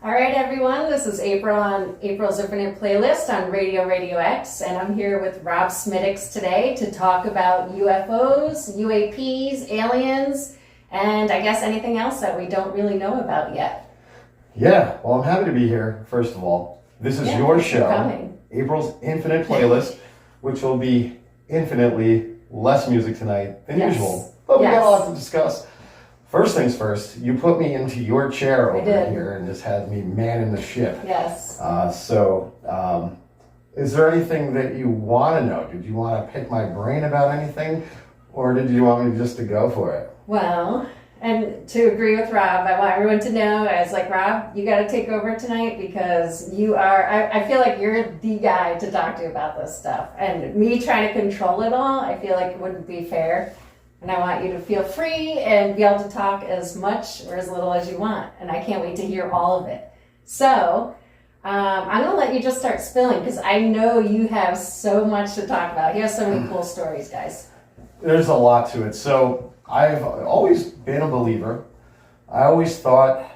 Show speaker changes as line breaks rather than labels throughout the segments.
All right, everyone, this is April on April's Infinite Playlist on RadioRadioX, and I'm here with Rob Smittix today to talk about UFOs, UAPs, aliens, and I guess anything else that we don't really know about yet.
Yeah, well, I'm happy to be here, first of all. This is your show, April's Infinite Playlist, which will be infinitely less music tonight than usual. But we got a lot to discuss. First things first, you put me into your chair over here and just had me manning the ship.
Yes.
Is there anything that you want to know? Did you want to pick my brain about anything? Or did you want me just to go for it?
Well, and to agree with Rob, I want everyone to know, I was like, Rob, you got to take over tonight because you are, I feel like you're the guy to talk to about this stuff. And me trying to control it all, I feel like it wouldn't be fair. And I want you to feel free and be able to talk as much or as little as you want. And I can't wait to hear all of it. So I'm going to let you just start spilling because I know you have so much to talk about. You have so many cool stories, guys.
There's a lot to it. So I've always been a believer. I always thought,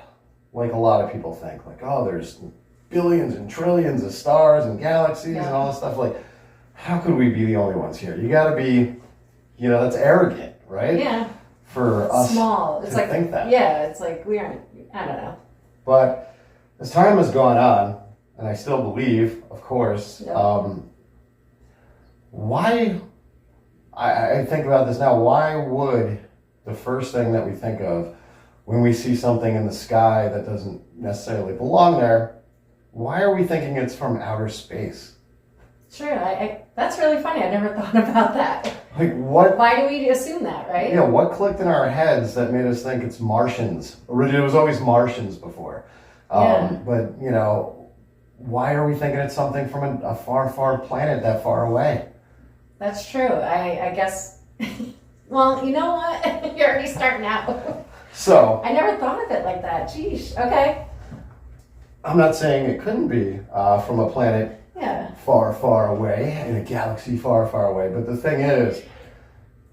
like a lot of people think, like, oh, there's billions and trillions of stars and galaxies and all this stuff. Like, how could we be the only ones here? You got to be, that's arrogant. Right?
Yeah.
For us
small. It's like
think that.
Yeah, it's like we aren't, I don't know.
But as time has gone on, and I still believe, of course, why, I think about this now, why would the first thing that we think of when we see something in the sky that doesn't necessarily belong there, why are we thinking it's from outer space?
Sure, that's really funny. I never thought about that.
Like what?
Why do we assume that, right?
Yeah, what clicked in our heads that made us think it's Martians? Originally, it was always Martians before. But, why are we thinking it's something from a far, far planet that far away?
That's true. I guess, well, you know what? You're already starting out.
So.
I never thought of it like that. Geesh, okay.
I'm not saying it couldn't be from a planet far, far away, in a galaxy far, far away. But the thing is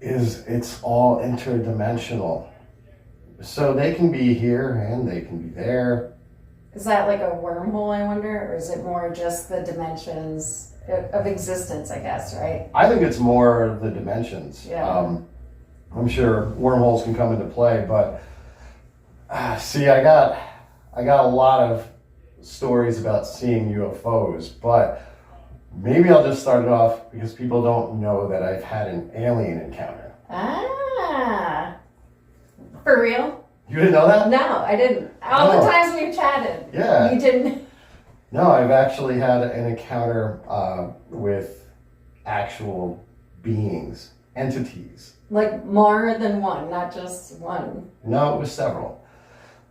it's all interdimensional. So they can be here and they can be there.
Is that like a wormhole, I wonder? Or is it more just the dimensions of existence, I guess, right?
I think it's more the dimensions.
Yeah.
I'm sure wormholes can come into play, but see, I got a lot of stories about seeing UFOs, but maybe I'll just start it off because people don't know that I've had an alien encounter.
Ah, for real?
You didn't know that?
No, I didn't. All the times we've chatted.
Yeah.
You didn't?
No, I've actually had an encounter with actual beings, entities.
Like more than one, not just one.
No, it was several.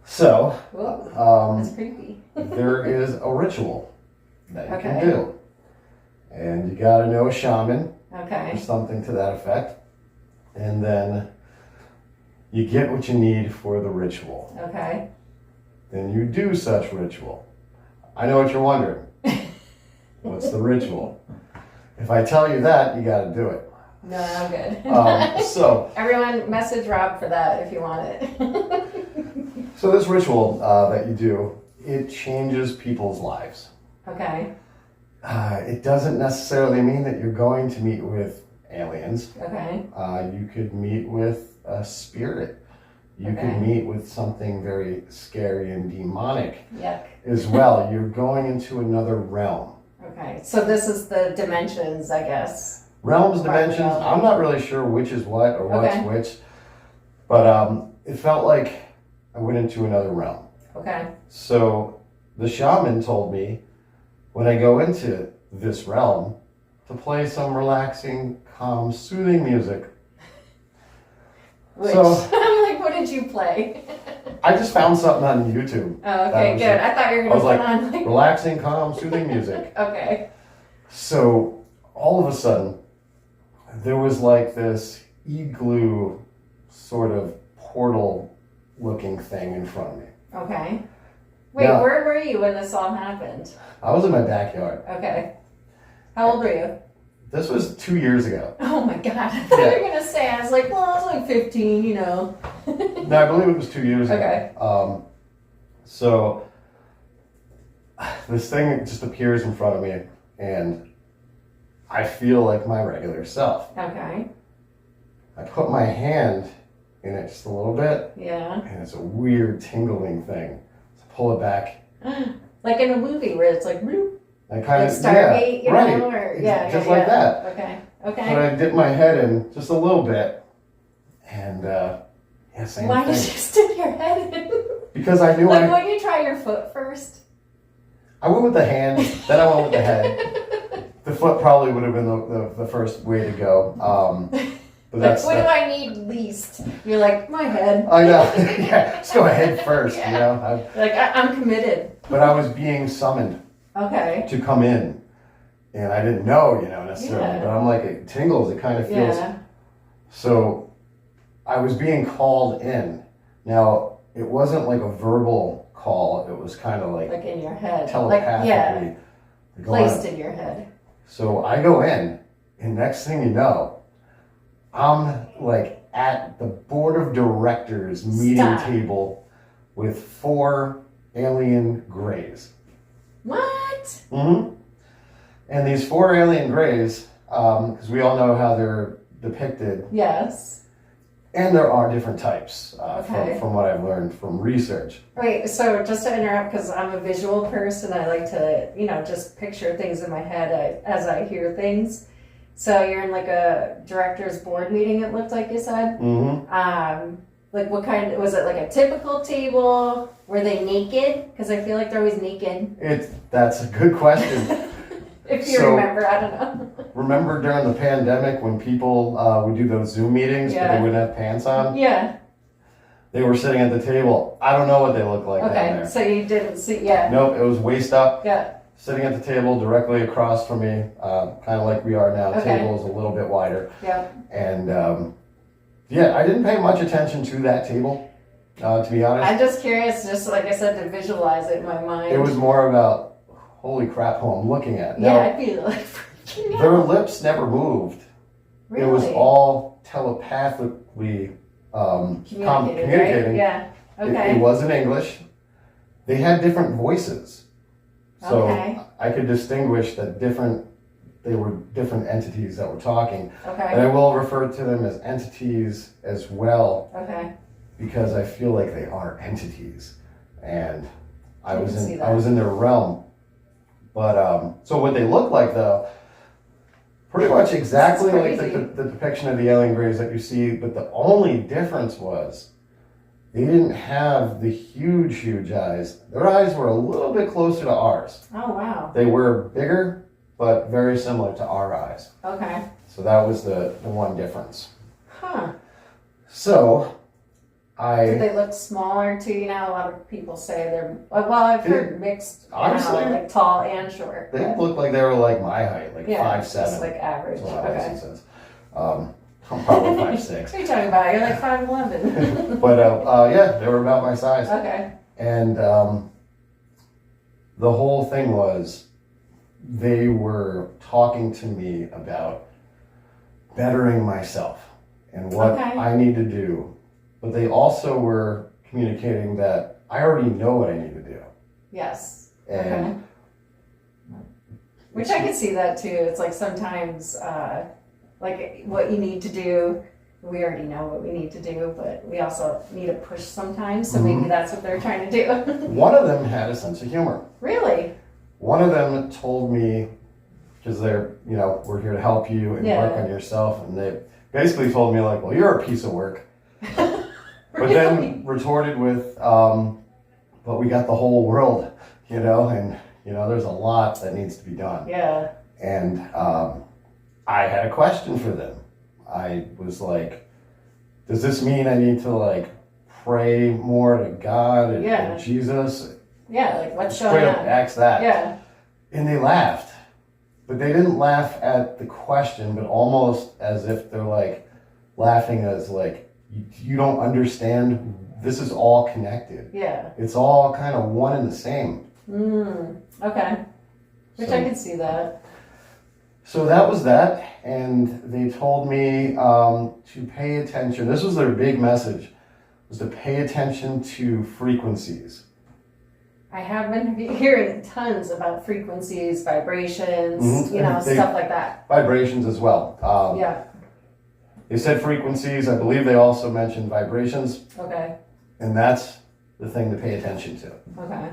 So,
that's creepy.
there is a ritual that you can do. And you gotta know a shaman. Or something to that effect. And then you get what you need for the ritual.
Okay.
Then you do such ritual. I know what you're wondering. What's the ritual? If I tell you that, you gotta do it.
No, I'm good.
So
everyone message Rob for that if you want it.
So this ritual that you do, it changes people's lives.
Okay.
It doesn't necessarily mean that you're going to meet with aliens.
Okay.
You could meet with a spirit. You could meet with something very scary and demonic as well. You're going into another realm.
Okay. So this is the dimensions, I guess.
Realms, dimensions. I'm not really sure which is what or what's which. But it felt like I went into another realm.
Okay.
So the shaman told me when I go into this realm to play some relaxing, calm, soothing music.
Which, I'm like, what did you play?
I just found something on YouTube.
Oh, okay, good. I thought you were going to put on like
relaxing, calm, soothing music.
Okay.
So all of a sudden, there was like this igloo sort of portal looking thing in front of me.
Okay. Wait, where were you when this all happened?
I was in my backyard.
Okay. How old were you?
This was 2 years ago.
Oh my God. I thought you were going to say, I was like, well, I was like 15, No,
I believe it was 2 years ago.
Okay.
So this thing just appears in front of me, and I feel like my regular self.
Okay.
I put my hand in it just a little bit.
Yeah.
And it's a weird tingling thing. So I pull it back.
Like in a movie where it's like, bloop,
I kind
like
of
Stargate, you
right.
know, or
Just like that.
Okay. Okay.
But I dip my head in just a little bit, and same
Why
thing.
did you stick your head in?
Because I knew
Like, wouldn't you try your foot first?
I went with the hand, then I went with the head. The foot probably would have been the first way to go. But
Like, what do I need least? You're like, my head.
I know. Yeah, let's go ahead first.
Yeah.
You know.
Like, I'm committed.
But I was being summoned
Okay.
to come in, and I didn't know, necessarily.
Yeah.
But I'm like, it tingles. It kind of feels.
Yeah.
So I was being called in. Now it wasn't like a verbal call. It was kind of like
in your head.
telepathically.
Like, placed in your head.
So I go in, and next thing you know, I'm like at the board of directors meeting table with 4 alien greys.
What?
Mm-hmm. And these 4 alien greys, because we all know how they're depicted.
Yes.
And there are different types
Okay.
from what I've learned from research.
Wait, so just to interrupt, because I'm a visual person, I like to, just picture things in my head as I hear things. So you're in like a director's board meeting, it looked like you said.
Mm-hmm.
Like what kind, was it like a typical table? Were they naked? Because I feel like they're always naked.
That's a good question.
If you remember, I don't know.
Remember during the pandemic when people would do those Zoom meetings, but they wouldn't have pants on?
Yeah.
They were sitting at the table. I don't know what they looked like down
Okay,
there.
so you didn't see, yeah.
Nope, it was waist up.
Yeah.
Sitting at the table directly across from me, kind of like we are now. The
Okay.
table is a little bit wider.
Yeah.
And I didn't pay much attention to that table, to be honest.
I'm just curious, just like I said, to visualize it in my mind.
It was more about, holy crap, who I'm looking at.
Yeah,
Now,
I'd be like freaking out.
their lips never moved.
Really?
It was all telepathically communicating.
Right? Yeah. Okay.
It wasn't English. They had different voices. So
Okay.
I could distinguish that they were different entities that were talking.
Okay.
And I will refer to them as entities as well,
Okay.
because I feel like they are entities. And I
can
was
see
in
that.
their realm. But so what they look like though, pretty much exactly like
crazy.
the depiction of the alien greys that you see, but the only difference was they didn't have the huge eyes. Their eyes were a little bit closer to ours.
Oh, wow.
They were bigger, but very similar to our eyes.
Okay.
So that was the one difference.
Huh.
So
Did they look smaller too? A lot of people say they're, well, I've heard mixed,
honestly,
like tall and short.
They looked like they were like my height, like 5'7".
Just like average.
That's what
Okay.
Alex says. I'm probably 5'6".
What are you talking about? You're like 5'11".
But they were about my size.
Okay.
And the whole thing was they were talking to me about bettering myself and what I need to do. But they also were communicating that I already know what I need to do.
Yes.
And
which I can see that too. It's like sometimes, like what you need to do, we already know what we need to do, but we also need a push sometimes. So maybe that's what they're trying to do.
One of them had a sense of humor.
Really?
One of them told me, because they're, we're here to help you and work on yourself. And they basically told me like, well, you're a piece of work. But then retorted with, but we got the whole world, and, there's a lot that needs to be done.
Yeah.
And I had a question for them. I was like, does this mean I need to like pray more to God and Jesus?
Yeah, like what's
Straight
going
up
on?
ask that.
Yeah.
And they laughed. But they didn't laugh at the question, but almost as if they're like laughing as like, you don't understand, this is all connected.
Yeah.
It's all kind of one and the same.
Okay. Which I can see that.
So that was that, and they told me to pay attention. This was their big message, was to pay attention to frequencies.
I have been hearing tons about frequencies, vibrations,
Mm-hmm.
Stuff like that.
Vibrations as well.
Yeah.
They said frequencies. I believe they also mentioned vibrations.
Okay.
And that's the thing to pay attention to.
Okay.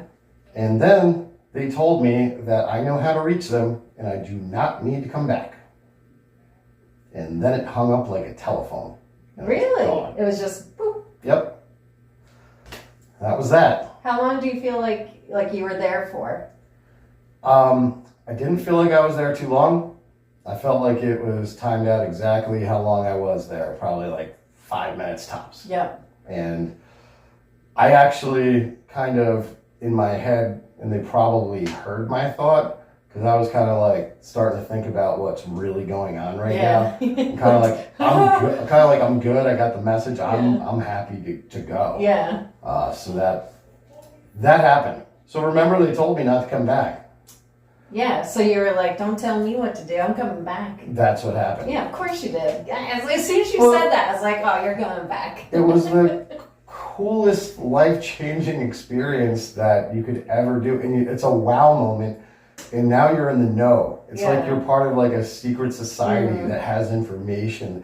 And then they told me that I know how to reach them and I do not need to come back. And then it hung up like a telephone.
Really? It was just boop.
Yep. That was that.
How long do you feel like you were there for?
I didn't feel like I was there too long. I felt like it was timed out exactly how long I was there, probably like 5 minutes tops.
Yep.
And I actually kind of, in my head, and they probably heard my thought, because I was kind of like starting to think about what's really going on right now. I'm kind of like, I'm good. I got the message. I'm happy to go.
Yeah.
So that happened. So remember, they told me not to come back.
Yeah. So you were like, don't tell me what to do. I'm coming back.
That's what happened.
Yeah, of course you did. As soon as you said that, I was like, oh, you're going back.
It was the coolest, life-changing experience that you could ever do. And it's a wow moment. And now you're in the know. It's like you're part of like a secret society that has information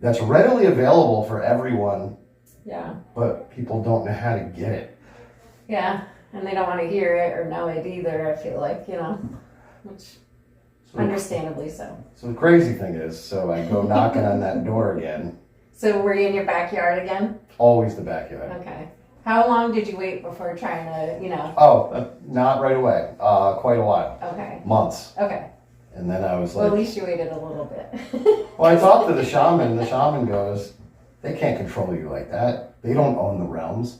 that's readily available for everyone. Yeah. But people don't know how to get it.
Yeah. And they don't want to hear it or know it either, I feel like, which understandably so.
So the crazy thing is, so I go knocking on that door again.
So were you in your backyard again?
Always the backyard.
Okay. How long did you wait before trying to,
Oh, not right away. Quite a while.
Okay.
Months.
Okay.
And then I was like...
Well, at least you waited a little bit.
Well, I talked to the shaman. The shaman goes, they can't control you like that. They don't own the realms.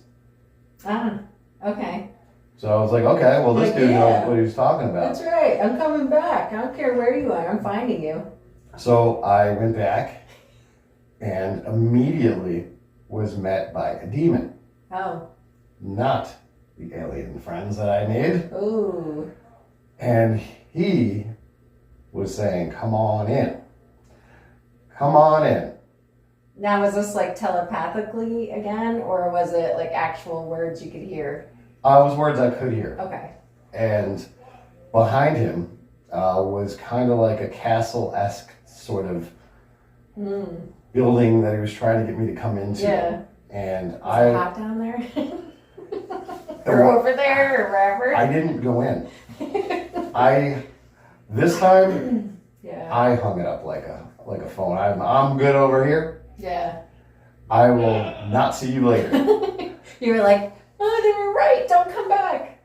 Ah, okay.
So I was like, okay, well, this dude knows what he was talking about.
That's right. I'm coming back. I don't care where you are. I'm finding you.
So I went back and immediately was met by a demon.
Oh.
Not the alien friends that I made.
Ooh.
And he was saying, come on in. Come on in.
Now, was this like telepathically again, or was it like actual words you could hear?
It was words I could hear.
Okay.
And behind him was kind of like a castle-esque sort of building that he was trying to get me to come into.
Yeah.
And
was it hot down there? Or over there, or wherever?
I didn't go in. This time, I hung it up like a phone. I'm good over here.
Yeah.
I will not see you later.
You were like, oh, they were right. Don't come back.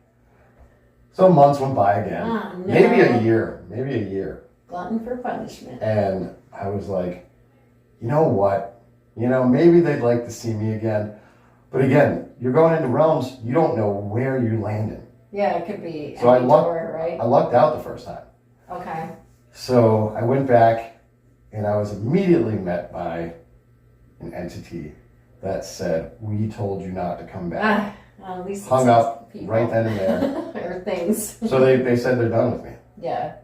So months went by again.
Oh, no.
Maybe a year.
Glutton for punishment.
And I was like, you know what? Maybe they'd like to see me again. But again, you're going into realms, you don't know where you're landing.
Yeah, it could be
so
any door, right?
I lucked out the first time.
Okay.
So I went back and I was immediately met by an entity that said, we told you not to come back.
Well, at least
hung up
people.
Right then and there.
Or things.
So they said they're done with me.
Yeah.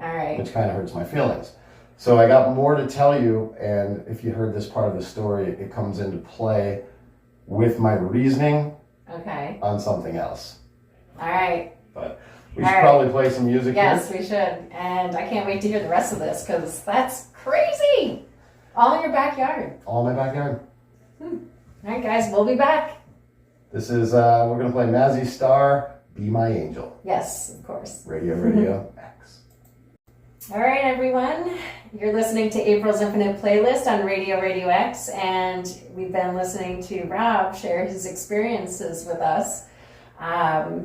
All right.
Which kind of hurts my feelings. So I got more to tell you, and if you heard this part of the story, it comes into play with my reasoning on something else.
All right.
But we should probably play some music here.
Yes, we should. And I can't wait to hear the rest of this, because that's crazy. All in your backyard.
All in my backyard.
All right, guys, we'll be back.
This is, we're going to play Mazzy Star, Be My Angel.
Yes, of course.
RadioRadioX.
All right, everyone. You're listening to April's Infinite Playlist on RadioRadioX, and we've been listening to Rob share his experiences with us.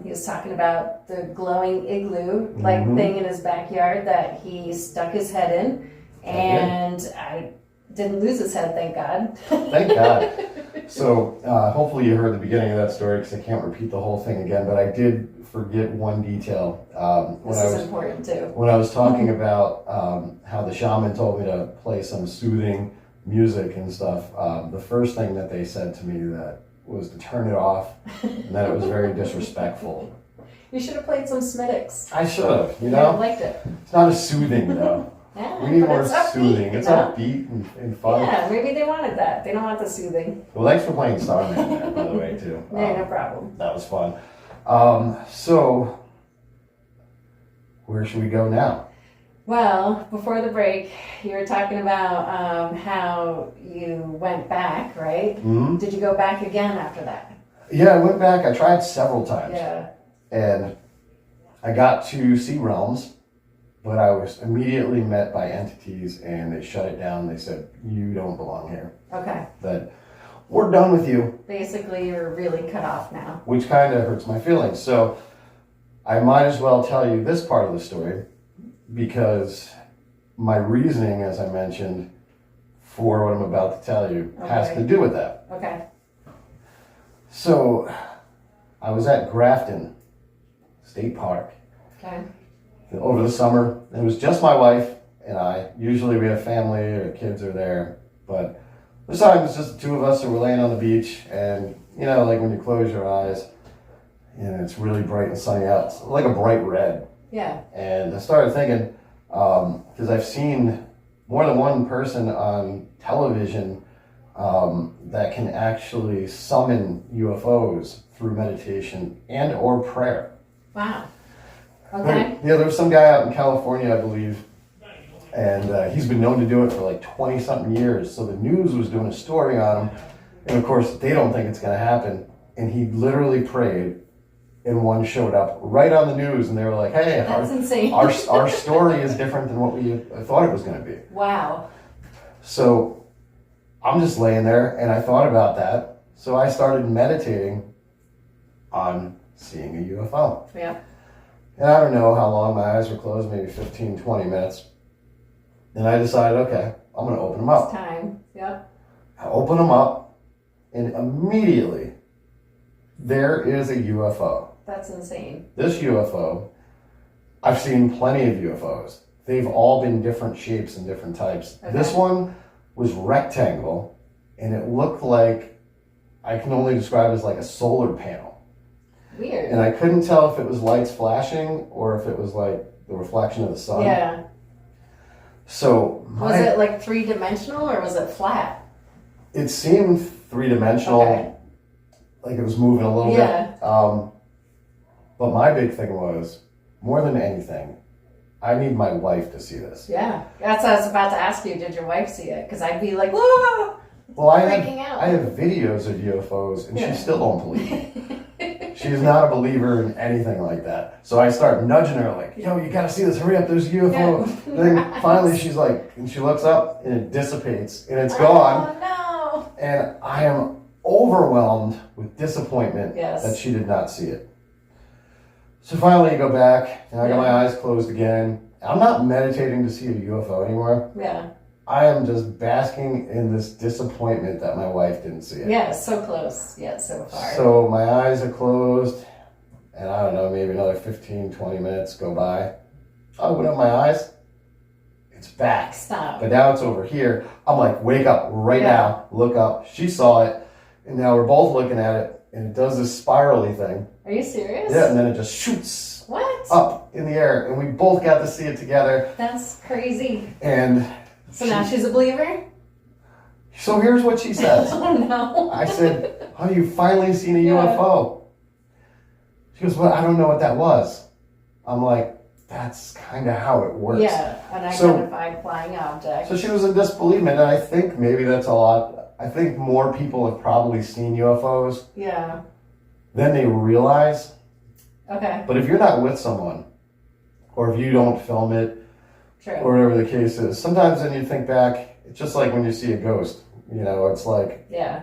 He was talking about the glowing igloo-like thing in his backyard that he stuck his head in, and I didn't lose his head, thank God.
Thank God. So hopefully you heard the beginning of that story, because I can't repeat the whole thing again, but I did forget one detail.
This is important too.
When I was talking about how the shaman told me to play some soothing music and stuff, the first thing that they said to me that was to turn it off, and that it was very disrespectful.
You should have played some Smittix.
I should have, I
liked it.
It's not as soothing though.
Yeah,
we need more soothing.
Upbeat,
it's upbeat and fun.
Yeah, maybe they wanted that. They don't want the soothing.
Well, thanks for playing Starman there, by the way, too.
Yeah, no problem.
That was fun. So, where should we go now?
Well, before the break, you were talking about how you went back, right?
Mm-hmm.
Did you go back again after that?
Yeah, I went back. I tried several times.
Yeah.
And I got to see realms, but I was immediately met by entities and they shut it down. They said, you don't belong here.
Okay.
That we're done with you.
Basically, you're really cut off now.
Which kind of hurts my feelings. So I might as well tell you this part of the story because my reasoning, as I mentioned, for what I'm about to tell you has to do with that.
Okay.
So I was at Grafton State Park.
Okay.
Over the summer. It was just my wife and I. Usually we have family or kids are there, but this time it's just the two of us and we're laying on the beach and, you know, like when you close your eyes and it's really bright and sunny out, it's like a bright red.
Yeah.
And I started thinking, because I've seen more than one person on television that can actually summon UFOs through meditation and or prayer.
Wow. Okay.
Yeah, there was some guy out in California, I believe, and he's been known to do it for like 20-something years. So the news was doing a story on him, and of course they don't think it's going to happen. And he literally prayed, and one showed up right on the news, and they were like, "Hey,
that's insane.
our story is different than what we thought it was going to be."
Wow.
So I'm just laying there, and I thought about that. So I started meditating on seeing a UFO.
Yeah.
And I don't know how long my eyes were closed, maybe 15, 20 minutes. And I decided, okay, I'm going to open them up.
It's time. Yep.
I open them up, and immediately there is a UFO.
That's insane.
This UFO, I've seen plenty of UFOs. They've all been different shapes and different types.
Okay.
This one was rectangle, and it looked like, I can only describe it as like a solar panel.
Weird.
And I couldn't tell if it was lights flashing or if it was like the reflection of the sun.
Yeah.
So
was it like 3-dimensional or was it flat?
It seemed 3-dimensional,
Okay.
like it was moving a little
Yeah.
bit. But my big thing was, more than anything, I need my wife to see this.
Yeah. That's what I was about to ask you. Did your wife see it? Because I'd be like, whoa!
Well, I
out.
have videos of UFOs, and
Yeah.
she still don't believe me. She's not a believer in anything like that. So I start nudging her like, yo, you gotta see this, hurry up, there's a UFO.
Yeah.
Then finally she's like, and she looks up and it dissipates and it's gone.
Oh, no.
And I am overwhelmed with disappointment
Yes.
that she did not see it. So finally I go back and I got my eyes closed again. I'm not meditating to see a UFO anymore.
Yeah.
I am just basking in this disappointment that my wife didn't see it.
Yeah, so close, yet so far.
So my eyes are closed, and I don't know, maybe another 15, 20 minutes go by. I open up my eyes, it's back.
Stop.
But now it's over here. I'm like, wake up right now, look up. She saw it, and now we're both looking at it, and it does this spirally thing.
Are you serious?
Yeah, and then it just shoots
What?
up in the air, and we both got to see it together.
That's crazy.
And
So now she's a believer?
so here's what she says.
Oh, no.
I said, "Honey, you finally seen a UFO?" She goes, "Well, I don't know what that was." I'm like, "That's kind of how it works."
Yeah, an identified flying object.
So she was in disbelievement, and I think maybe that's a lot. I think more people have probably seen UFOs
Yeah.
than they realize.
Okay.
But if you're not with someone, or if you don't film it,
True.
or whatever the case is, sometimes then you think back, it's just like when you see a ghost. You know, it's like,
Yeah.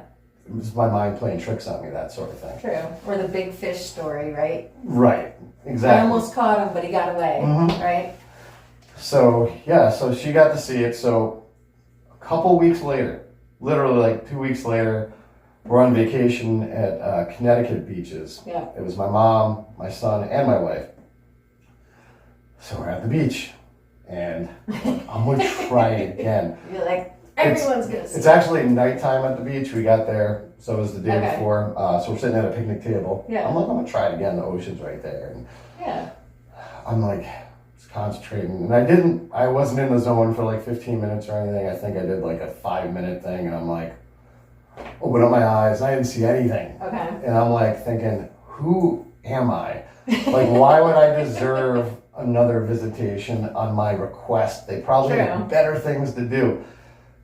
it's my mind playing tricks on me, that sort of thing.
True. Or the big fish story, right?
Right,
I
exactly.
almost caught him, but he got away,
Mhm.
right?
So, yeah, so she got to see it. So, a couple weeks later, literally like 2 weeks later, we're on vacation at Connecticut beaches.
Yeah.
It was my mom, my son, and my wife. So, we're at the beach, and I'm going to try it again.
You're like, everyone's going to see
It's
it.
actually nighttime at the beach. We got there, so it was the day
Okay.
before. So, we're sitting at a picnic table.
Yeah.
I'm like, I'm going to try it again. The ocean's right there. And
Yeah.
I'm like, concentrating, and I wasn't in the zone for like 15 minutes or anything. I think I did like a 5-minute thing, and I'm like, open up my eyes, I didn't see anything.
Okay.
And I'm like thinking, who am I? Like, why would I deserve another visitation on my request? They probably have better things to do.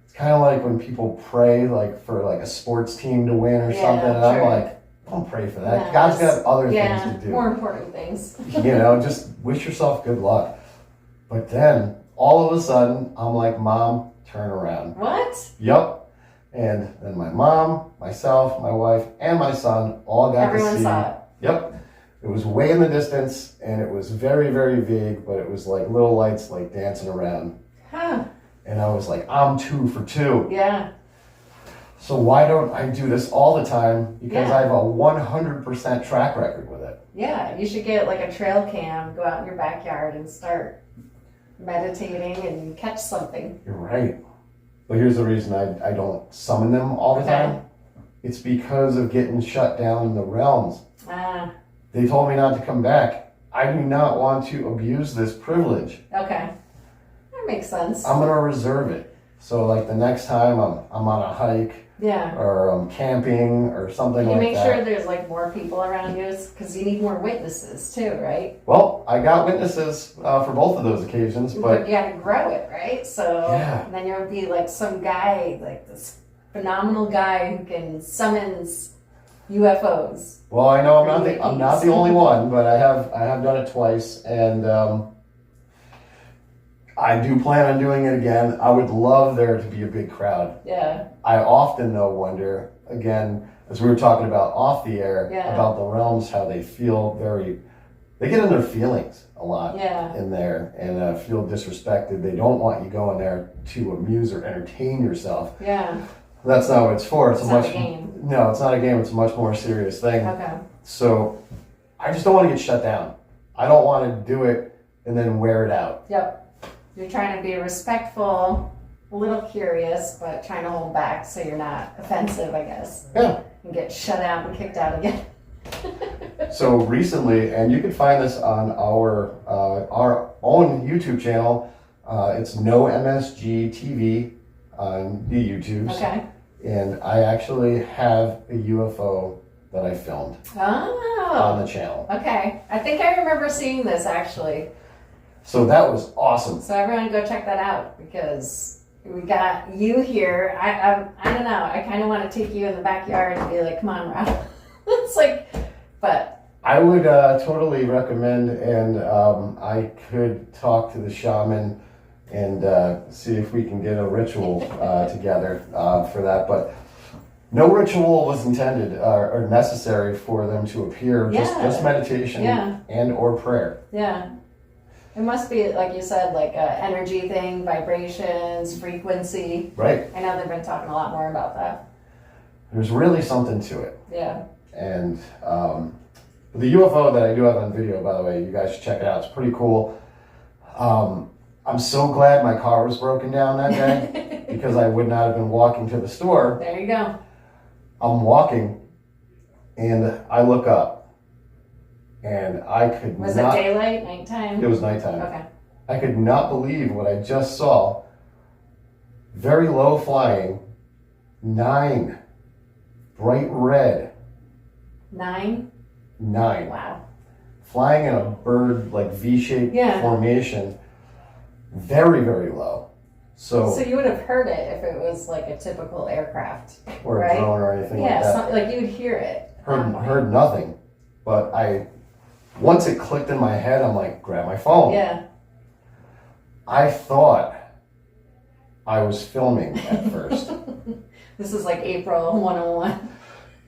It's kind of like when people pray, like, for like a sports team to win or something, and I'm like, don't pray for that. God's got other things to do.
More important things.
Just wish yourself good luck. But then, all of a sudden, I'm like, Mom, turn around.
What?
Yep. And then my mom, myself, my wife, and my son all got to see.
Everyone saw it.
Yep. It was way in the distance, and it was very, very vague, but it was like little lights like dancing around.
Huh.
And I was like, I'm 2 for 2.
Yeah.
So why don't I do this all the time? Because I have a 100% track record with it.
Yeah, you should get like a trail cam, go out in your backyard and start meditating and catch something.
You're right. But here's the reason I don't summon them all the time. It's because of getting shut down in the realms. They told me not to come back. I do not want to abuse this privilege.
Okay. That makes sense.
I'm going to reserve it. So like the next time I'm on a hike or I'm camping or something like that.
You make sure there's like more people around you because you need more witnesses too, right?
Well, I got witnesses for both of those occasions, but
you got to grow it, right? So then you'll be like some guy, like this phenomenal guy who can summons UFOs.
Well, I know I'm not the only one, but I have done it twice, and I do plan on doing it again. I would love there to be a big crowd.
Yeah.
I often though wonder, again, as we were talking about off the air, about the realms, how they feel they get in their feelings a lot in there and feel disrespected. They don't want you going there to amuse or entertain yourself.
Yeah.
That's not what it's for. It's
not a game.
No, it's not a game. It's a much more serious thing.
Okay.
So I just don't want to get shut down. I don't want to do it and then wear it out.
Yep. You're trying to be respectful, a little curious, but trying to hold back so you're not offensive, I guess.
Yeah.
And get shut out and kicked out again.
So recently, and you can find this on our own YouTube channel. It's No MSG TV on the YouTubes.
Okay.
And I actually have a UFO that I filmed on the channel.
Okay. I think I remember seeing this actually.
So that was awesome.
So everyone go check that out because we got you here. I don't know. I kind of want to take you in the backyard and be like, come on, Rob. It's like, but.
I would totally recommend, and I could talk to the shaman and see if we can get a ritual together for that. But no ritual was intended or necessary for them to appear. Just meditation and or prayer.
Yeah. It must be, like you said, like an energy thing, vibrations, frequency.
Right.
I know they've been talking a lot more about that.
There's really something to it.
Yeah.
And the UFO that I do have on video, by the way, you guys should check it out. It's pretty cool. I'm so glad my car was broken down that day because I would not have been walking to the store.
There you go.
I'm walking and I look up. And I could
Was it daylight, nighttime?
It was nighttime.
Okay.
I could not believe what I just saw. Very low flying, 9, bright red.
9?
9.
Wow.
Flying in a bird like V-shaped formation. Very, very low. So
you would have heard it if it was like a typical aircraft.
Or a drone or anything like that.
Yeah, like you would hear it.
Heard nothing. But once it clicked in my head, I'm like, grab my phone.
Yeah.
I thought I was filming at first.
This is like April 101.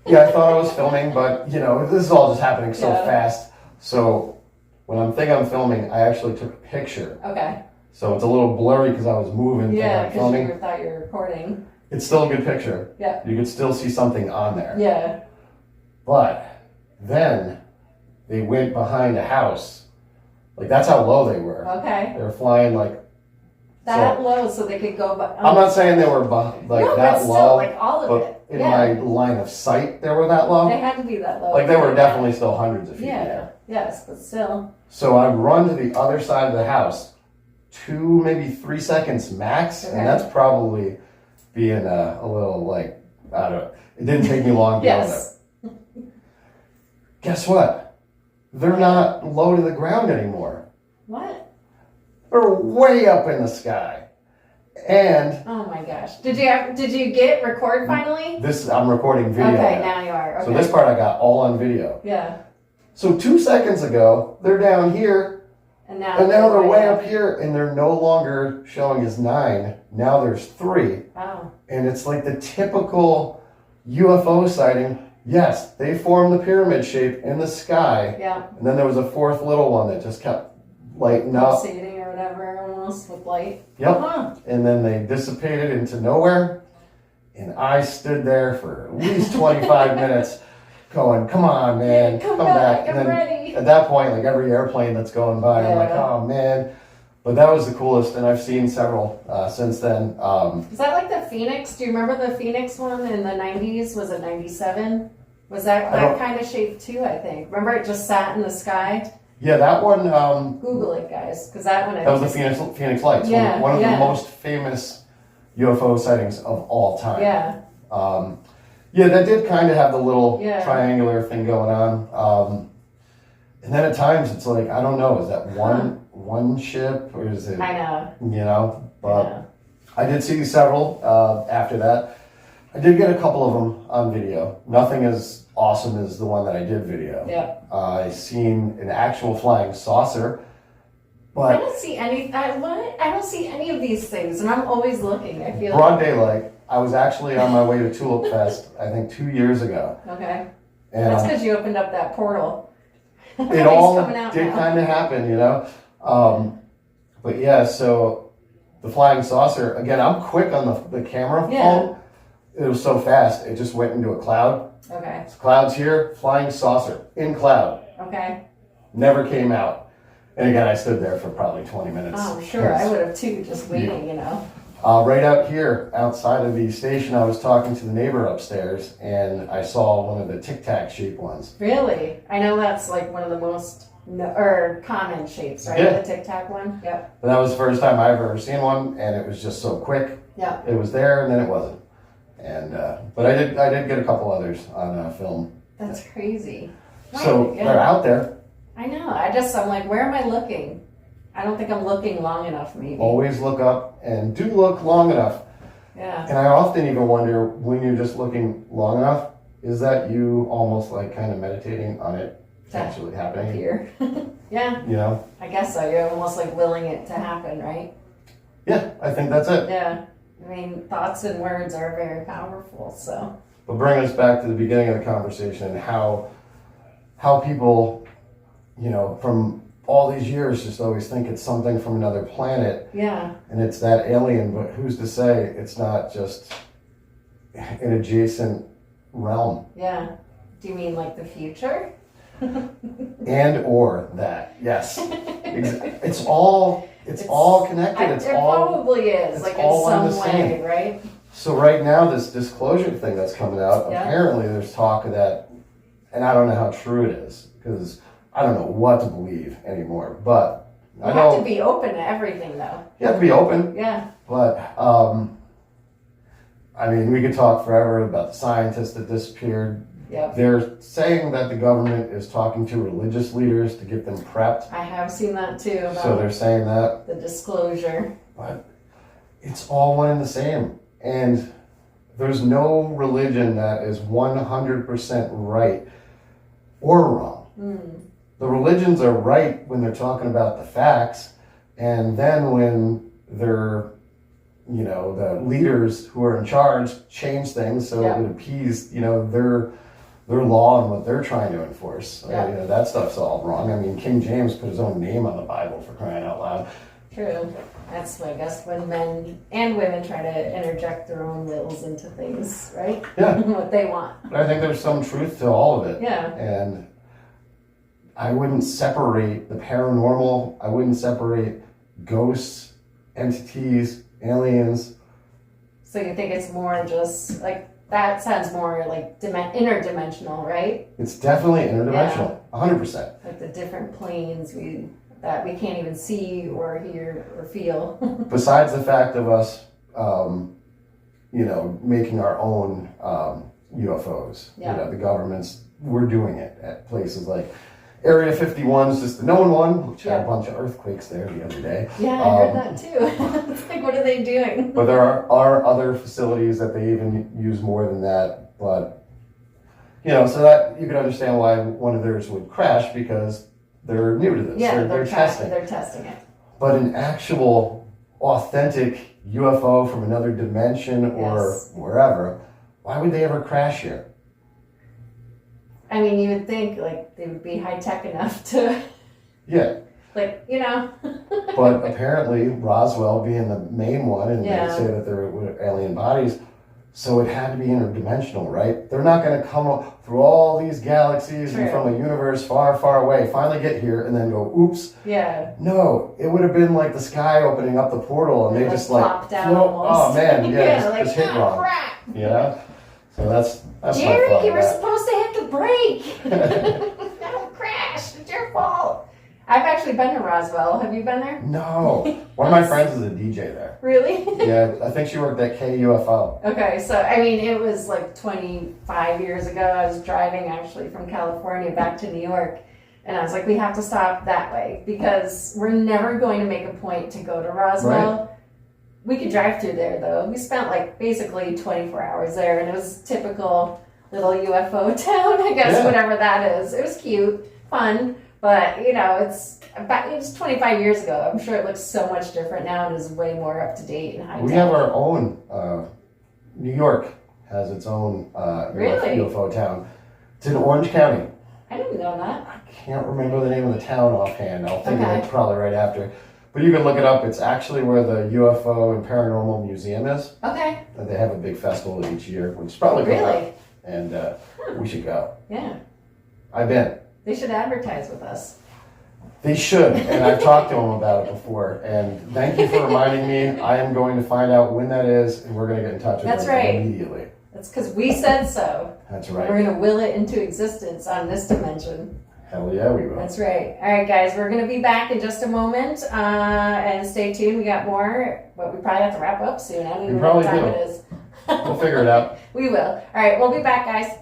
Yeah, I thought I was filming, but this is all just happening so fast. So when I'm filming, I actually took a picture.
Okay.
So it's a little blurry because I was moving.
Yeah, because you thought you were recording.
It's still a good picture.
Yeah.
You can still see something on there.
Yeah.
But then they went behind a house. Like, that's how low they were.
Okay.
They were flying like
that low, so they could go.
I'm not saying they were that
still,
low.
Like all of
it. In my line of sight, they were that low.
They had to be that low.
Like they were definitely still hundreds of feet in the air.
Yes, but still.
So I run to the other side of the house, 2, maybe 3 seconds max, and that's probably being a little like, I don't know. It didn't take me long to go there. Guess what? they're not low to the ground anymore.
What?
They're way up in the sky. And
oh my gosh, did you get record finally?
I'm recording video.
Okay, now you are. Okay.
So this part I got all on video.
Yeah.
So 2 seconds ago, they're down here, and now they're way up here, and they're no longer showing as 9. Now there's 3.
Oh.
And it's like the typical UFO sighting. Yes, they formed the pyramid shape in the sky.
Yeah.
And then there was a 4th little one that just kept lighting up.
Pulsating or whatever, almost with light.
Yep.
Huh.
And then they dissipated into nowhere. And I stood there for at least 25 minutes going, come on, man, come back. And
I'm
then
ready.
at that point, like every airplane that's going by, I'm like, oh, man. But that was the coolest, and I've seen several since then.
Is that like the Phoenix? Do you remember the Phoenix one in the 90s? Was it 97? Was that kind of shape too, I think? Remember it just sat in the sky?
Yeah, that one.
Google it, guys, because that one.
That was the Phoenix Lights.
Yeah,
one of the most famous UFO sightings of all time.
Yeah.
Yeah, that did kind of have the little triangular thing going on. And then at times it's like, I don't know, is that one ship or is it?
I know.
You know, but I did see several after that. I did get a couple of them on video. Nothing as awesome as the one that I did video.
Yeah.
I seen an actual flying saucer, but
I don't see any. I don't see any of these things, and I'm always looking. I feel
broad daylight. I was actually on my way to Tulip Fest, I think 2 years ago.
Okay.
And
that's because you opened up that portal.
It all did kind of happen, you know. But yeah, so the flying saucer. Again, I'm quick on the camera phone. It was so fast, it just went into a cloud.
Okay.
So clouds here, flying saucer in cloud.
Okay.
Never came out. And again, I stood there for probably 20 minutes.
Oh, sure. I would have too, just waiting, you know.
Right out here, outside of the station, I was talking to the neighbor upstairs, and I saw one of the Tic Tac shaped ones.
Really? I know that's like one of the most common shapes, right?
Yeah.
The Tic Tac one? Yep.
But that was the first time I've ever seen one, and it was just so quick.
Yeah.
It was there, and then it wasn't. And but I did get a couple others on film.
That's crazy.
So they're out there.
I know. I'm like, where am I looking? I don't think I'm looking long enough, maybe.
Always look up, and do look long enough.
Yeah.
And I often even wonder, when you're just looking long enough, is that you almost like kind of meditating on it actually happening?
Here. Yeah.
You know?
I guess so. You're almost like willing it to happen, right?
Yeah, I think that's it.
Yeah. I mean, thoughts and words are very powerful, so.
But bring us back to the beginning of the conversation and how people, you know, from all these years just always think it's something from another planet.
Yeah.
And it's that alien, but who's to say it's not just an adjacent realm?
Yeah. Do you mean like the future?
And or that, yes. It's all connected.
It probably is, like in some way, right?
So right now, this disclosure thing that's coming out, apparently there's talk of that, and I don't know how true it is, because I don't know what to believe anymore, but
you have to be open to everything, though.
You have to be open.
Yeah.
But, I mean, we could talk forever about the scientists that disappeared.
Yep.
They're saying that the government is talking to religious leaders to get them prepped.
I have seen that too.
So they're saying that.
The disclosure.
But it's all one and the same. And there's no religion that is 100% right or wrong.
Mm.
The religions are right when they're talking about the facts, and then when they're, you know, the leaders who are in charge change things so it would appease, you know, their law and what they're trying to enforce. You know, that stuff's all wrong. I mean, King James put his own name on the Bible, for crying out loud.
True. That's, I guess, when men and women try to interject their own wills into things, right?
Yeah.
What they want.
But I think there's some truth to all of it.
Yeah.
And I wouldn't separate the paranormal. I wouldn't separate ghosts, entities, aliens.
So you think it's more just like, that sounds more like interdimensional, right?
It's definitely interdimensional, 100%.
Like the different planes that we can't even see or hear or feel.
Besides the fact of us, you know, making our own UFOs.
Yeah.
You know, the governments, we're doing it at places like Area 51 is just the known one, which had a bunch of earthquakes there the other day.
Yeah, I heard that too. It's like, what are they doing?
But there are other facilities that they even use more than that. But, so that you could understand why one of theirs would crash because they're new to this.
Yeah,
they're testing.
They're testing it.
But an actual authentic UFO from another dimension or wherever, why would they ever crash here?
I mean, you would think like they would be high tech enough to.
Yeah.
Like,
But apparently Roswell being the main one, and they say that there were alien bodies, so it had to be interdimensional, right? They're not going to come up through all these galaxies and from a universe far, far away, finally get here and then go, oops.
Yeah.
No, it would have been like the sky opening up the portal and they just
popped out
oh man, just hit wrong.
Crap.
So that's
Jerry,
my thought
you were supposed to hit the brake. Don't crash. It's your fault. I've actually been to Roswell. Have you been there?
No. One of my friends is a DJ there.
Really?
Yeah, I think she worked at KUFO.
Okay, so I mean, it was like 25 years ago. I was driving actually from California back to New York, and I was like, we have to stop that way because we're never going to make a point to go to Roswell. Right. We could drive through there though. We spent like basically 24 hours there, and it was typical little UFO town, I guess, whatever that is. It was cute, fun. But, it was 25 years ago. I'm sure it looks so much different now and is way more up to date and high tech.
We have our own, New York has its own UFO town. It's in Orange County.
I didn't know that.
I can't remember the name of the town offhand. I'll think of it probably right after. But you can look it up. It's actually where the UFO and Paranormal Museum is.
Okay.
And they have a big festival each year, which is probably
really?
And we should go.
Yeah.
I've been.
They should advertise with us.
They should, and I've talked to them about it before. And thank you for reminding me. I am going to find out when that is, and we're going to get in touch with them immediately.
That's because we said so.
That's right.
We're going to will it into existence on this dimension.
Hell yeah, we will.
That's right. All right, guys, we're going to be back in just a moment, and stay tuned. We got more, but we probably have to wrap up soon. I don't even know what time it is.
We'll figure it out.
We will. All right, we'll be back, guys.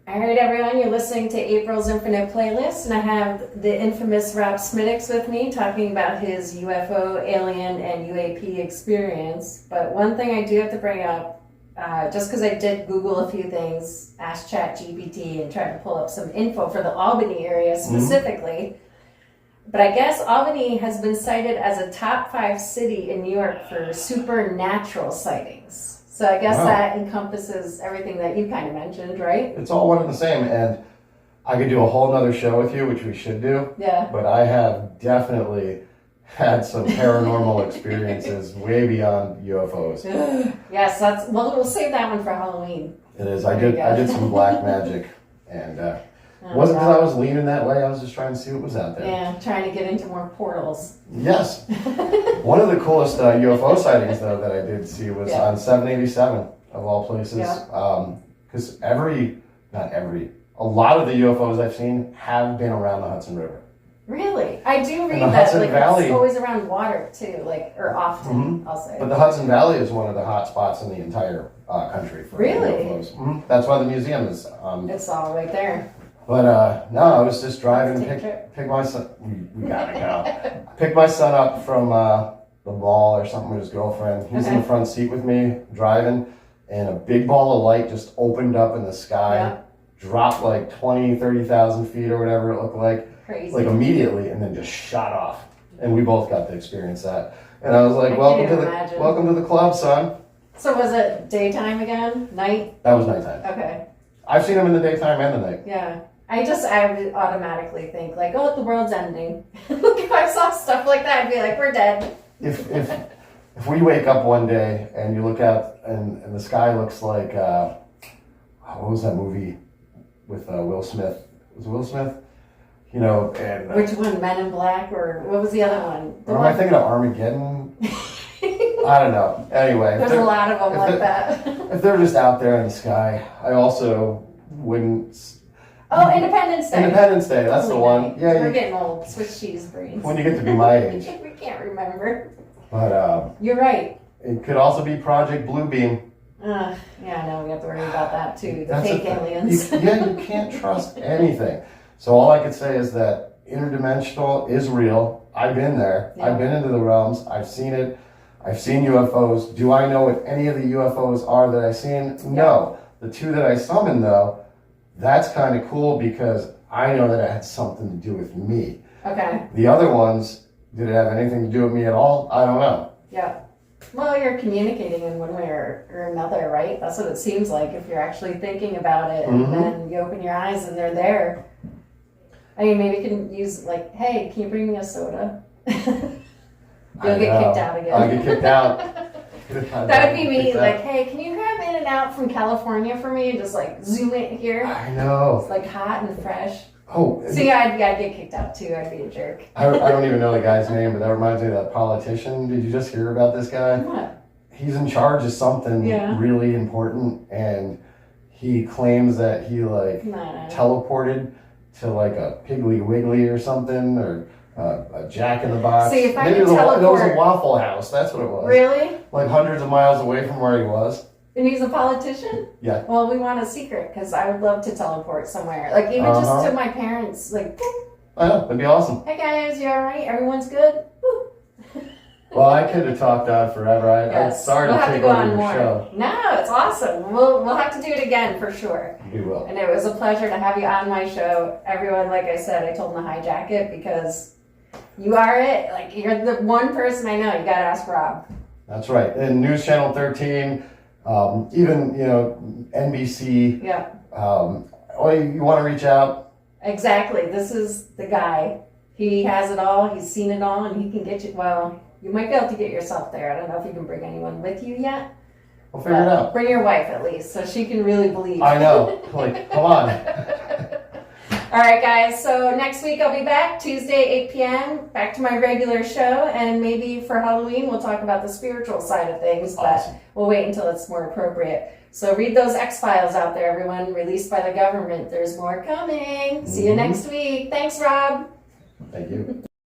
All right, everyone, you're listening to April's Infinite Playlist, and I have the infamous Rob Smittix with me talking about his UFO, alien, and UAP experience. But one thing I do have to bring up, just because I did Google a few things, asked ChatGPT and tried to pull up some info for the Albany area specifically, but I guess Albany has been cited as a top 5 city in New York for supernatural sightings. So I guess that encompasses everything that you kind of mentioned, right?
It's all one and the same, and I could do a whole nother show with you, which we should do.
Yeah.
But I have definitely had some paranormal experiences way beyond UFOs.
Yes, we'll save that one for Halloween.
It is. I did some black magic, and it wasn't because I was leaning that way. I was just trying to see what was out there.
Yeah, trying to get into more portals.
Yes. One of the coolest UFO sightings, though, that I did see was on 787, of all places. Because a lot of the UFOs I've seen have been around the Hudson River.
Really? I do read that. Like, it's always around water, too, or often, I'll say.
But the Hudson Valley is one of the hot spots in the entire country for UFOs. That's why the museum is...
it's all right there.
But no, I was just driving and pick my son. We gotta go. Pick my son up from the mall or something with his girlfriend. He's in the front seat with me, driving, and a big ball of light just opened up in the sky, dropped like 20, 30,000 feet or whatever it looked like.
Crazy.
Like immediately, and then just shot off. And we both got to experience that. And I was like, welcome to the club, son.
So was it daytime again? Night?
That was nighttime.
Okay.
I've seen them in the daytime and the night.
Yeah. I would automatically think like, oh, the world's ending. Look, if I saw stuff like that, I'd be like, we're dead.
If we wake up one day and you look out and the sky looks like, what was that movie with Will Smith? Was it Will Smith? And...
Which one? Men in Black, or what was the other one?
Am I thinking of Armageddon? I don't know. Anyway.
There's a lot of them like that.
If they're just out there in the sky, I also wouldn't...
Oh, Independence Day.
Independence Day, that's the one.
Yeah, we're getting old. Swiss cheese brains.
When you get to be my age.
We can't remember.
But
you're right.
It could also be Project Bluebeam.
Yeah, no, we have to worry about that too. The fake aliens.
You can't trust anything. So all I could say is that interdimensional is real. I've been there.
Yeah.
I've been into the realms. I've seen it. I've seen UFOs. Do I know what any of the UFOs are that I've seen? No. The two that I summoned, though, that's kind of cool because I know that it had something to do with me.
Okay.
The other ones, did it have anything to do with me at all? I don't know.
Yeah. Well, you're communicating in one way or another, right? That's what it seems like if you're actually thinking about it and then you open your eyes and they're there. I mean, maybe you can use like, hey, can you bring me a soda? You'll get kicked out again.
I'll get kicked out.
That would be me, like, hey, can you grab In and Out from California for me and just like zoom it here?
I know.
It's like hot and fresh.
Oh.
See, I'd get kicked out too. I'd be a jerk.
I don't even know the guy's name, but that reminds me of that politician. Did you just hear about this guy?
What?
He's in charge of something really important, and he claims that he teleported to like a Piggly Wiggly or something, or a Jack in the Box.
See, if I
Maybe
could teleport,
it was a Waffle House. That's what it was.
Really?
Like hundreds of miles away from where he was.
And he's a politician?
Yeah.
Well, we want a secret because I would love to teleport somewhere. Like even just to my parents. Like, boop.
I know, that'd be awesome.
Hey guys, you all right? Everyone's good? Boop.
Well, I could have talked on forever. I'm sorry
we'll
to
have
take
to go
over
on
your
more.
show.
No, it's awesome. We'll have to do it again for sure.
We will.
And it was a pleasure to have you on my show. Everyone, like I said, I told them to hijack it because you are it. Like you're the one person I know. You got to ask Rob.
That's right. And News Channel 13, even NBC.
Yeah.
You want to reach out?
Exactly. This is the guy. He has it all. He's seen it all, and he can get you. Well, you might be able to get yourself there. I don't know if you can bring anyone with you yet.
We'll figure it out.
Bring your wife at least, so she can really believe.
I know. Like, come on.
All right, guys. So next week I'll be back Tuesday, 8 p.m. Back to my regular show, and maybe for Halloween we'll talk about the spiritual side of things.
Awesome.
But we'll wait until it's more appropriate. So read those X-Files out there, everyone. Released by the government. There's more coming. See you next week. Thanks, Rob.
Thank you.